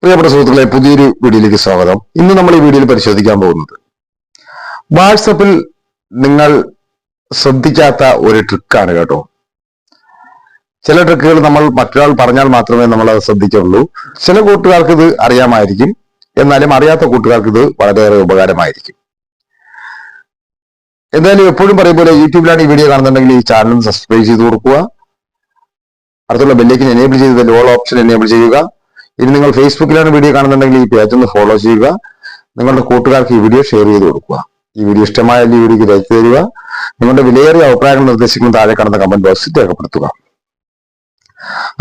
പ്രിയപ്പെട്ട സുഹൃത്തുക്കളെ, പുതിയൊരു വീഡിയോയിലേക്ക് സ്വാഗതം. ഇന്ന് നമ്മൾ ഈ വീഡിയോയിൽ പരിശോധിക്കാൻ പോകുന്നത് വാട്സപ്പിൽ നിങ്ങൾ ശ്രദ്ധിക്കാത്ത ഒരു ട്രിക്കാണ് കേട്ടോ. ചില ട്രിക്കുകൾ നമ്മൾ മറ്റൊരാൾ പറഞ്ഞാൽ മാത്രമേ നമ്മൾ അത് ശ്രദ്ധിക്കുള്ളൂ. ചില കൂട്ടുകാർക്ക് ഇത് അറിയാമായിരിക്കും, എന്നാലും അറിയാത്ത കൂട്ടുകാർക്ക് ഇത് വളരെയേറെ ഉപകാരമായിരിക്കും. എന്തായാലും എപ്പോഴും പറയും പോലെ യൂട്യൂബിലാണ് ഈ വീഡിയോ കാണുന്നുണ്ടെങ്കിൽ ഈ ചാനൽ സബ്സ്ക്രൈബ് ചെയ്ത് കൊടുക്കുക. അടുത്തുള്ള ബെല്ലേക്കിന് എനേബിൾ ചെയ്ത് ഓൾ ഓപ്ഷൻ എനേബിൾ ചെയ്യുക. ഇനി നിങ്ങൾ ഫേസ്ബുക്കിലാണ് വീഡിയോ കാണുന്നുണ്ടെങ്കിൽ ഈ പേജ് ഒന്ന് ഫോളോ ചെയ്യുക. നിങ്ങളുടെ കൂട്ടുകാർക്ക് ഈ വീഡിയോ ഷെയർ ചെയ്ത് കൊടുക്കുക. ഈ വീഡിയോ ഇഷ്ടമായാൽ ഈ വീഡിയോക്ക് ലൈക്ക് തരിക. നിങ്ങളുടെ വിലയേറിയ അഭിപ്രായങ്ങൾ നിർദ്ദേശിക്കുന്ന താഴെ കാണുന്ന കമന്റ് ബോക്സിൽ രേഖപ്പെടുത്തുക.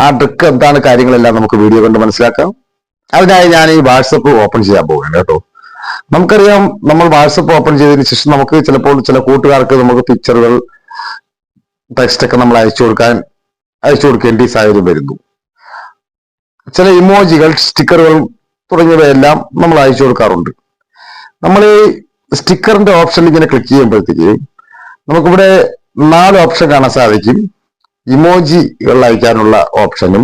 ആ ട്രിക്ക് എന്താണ് കാര്യങ്ങളെല്ലാം നമുക്ക് വീഡിയോ കൊണ്ട് മനസ്സിലാക്കാം. അതിനായി ഞാൻ ഈ വാട്സപ്പ് ഓപ്പൺ ചെയ്യാൻ പോവുകയാണ് കേട്ടോ. നമുക്കറിയാം, നമ്മൾ വാട്സപ്പ് ഓപ്പൺ ചെയ്തതിന് ശേഷം നമുക്ക് ചിലപ്പോൾ ചില കൂട്ടുകാർക്ക് നമുക്ക് പിക്ചറുകൾ, ടെക്സ്റ്റ് ഒക്കെ നമ്മൾ അയച്ചു കൊടുക്കേണ്ട സാഹചര്യം വരുന്നു. ചില ഇമോജികൾ, സ്റ്റിക്കറുകൾ തുടങ്ങിയവയെല്ലാം നമ്മൾ അയച്ചു കൊടുക്കാറുണ്ട്. നമ്മൾ ഈ സ്റ്റിക്കറിന്റെ ഓപ്ഷൻ ഇങ്ങനെ ക്ലിക്ക് ചെയ്യുമ്പോഴത്തേക്ക് നമുക്കിവിടെ 4 ഓപ്ഷൻ കാണാൻ സാധിക്കും. ഇമോജികൾ അയക്കാനുള്ള ഓപ്ഷനും,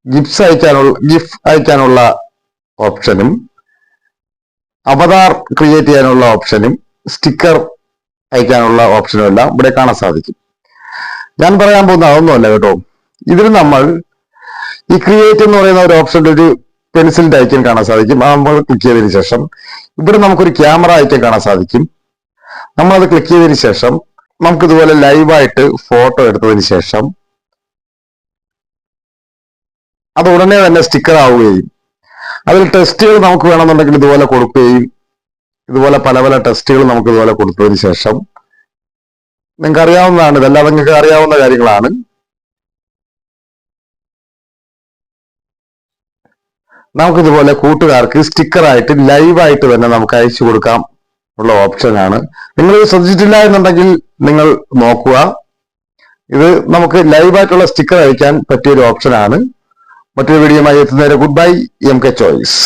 ഗിഫ് അയക്കാനുള്ള ഓപ്ഷനും, അവതാർ ക്രിയേറ്റ് ചെയ്യാനുള്ള ഓപ്ഷനും, സ്റ്റിക്കർ അയക്കാനുള്ള ഓപ്ഷനും എല്ലാം ഇവിടെ കാണാൻ സാധിക്കും. ഞാൻ പറയാൻ പോകുന്ന അതൊന്നുമല്ല കേട്ടോ. ഇതിൽ നമ്മൾ ഈ ക്രിയേറ്റ് എന്ന് പറയുന്ന ഒരു ഓപ്ഷനിൽ ഒരു പെൻസിലിന്റെ ഐക്കൺ കാണാൻ സാധിക്കും. നമ്മൾ ക്ലിക്ക് ചെയ്തതിനു ശേഷം ഇവിടെ നമുക്കൊരു ക്യാമറ ഐക്കൺ കാണാൻ സാധിക്കും. നമ്മൾ അത് ക്ലിക്ക് ചെയ്തതിനു ശേഷം നമുക്ക് ഇതുപോലെ ലൈവായിട്ട് ഫോട്ടോ എടുത്തതിന് ശേഷം അത് ഉടനെ തന്നെ സ്റ്റിക്കർ ആവുകയും അതിൽ ടെസ്റ്റുകൾ നമുക്ക് വേണമെന്നുണ്ടെങ്കിൽ ഇതുപോലെ കൊടുക്കുകയും, ഇതുപോലെ പല പല ടെസ്റ്റുകൾ നമുക്ക് ഇതുപോലെ കൊടുത്തതിന് ശേഷം നിങ്ങൾക്ക് അറിയാവുന്നതാണ്, ഇതെല്ലാം നിങ്ങൾക്ക് അറിയാവുന്ന കാര്യങ്ങളാണ്. നമുക്കിതുപോലെ കൂട്ടുകാർക്ക് സ്റ്റിക്കറായിട്ട് ലൈവായിട്ട് തന്നെ നമുക്ക് അയച്ചു കൊടുക്കാം ഉള്ള ഓപ്ഷനാണ്. നിങ്ങൾ ശ്രദ്ധിച്ചിട്ടില്ല എന്നുണ്ടെങ്കിൽ നിങ്ങൾ നോക്കുക. ഇത് നമുക്ക് ലൈവായിട്ടുള്ള സ്റ്റിക്കർ അയക്കാൻ പറ്റിയൊരു ഓപ്ഷനാണ്. മറ്റൊരു വീഡിയോയുമായി എത്തുന്നവരെ ഗുഡ് ബൈ. MK choice.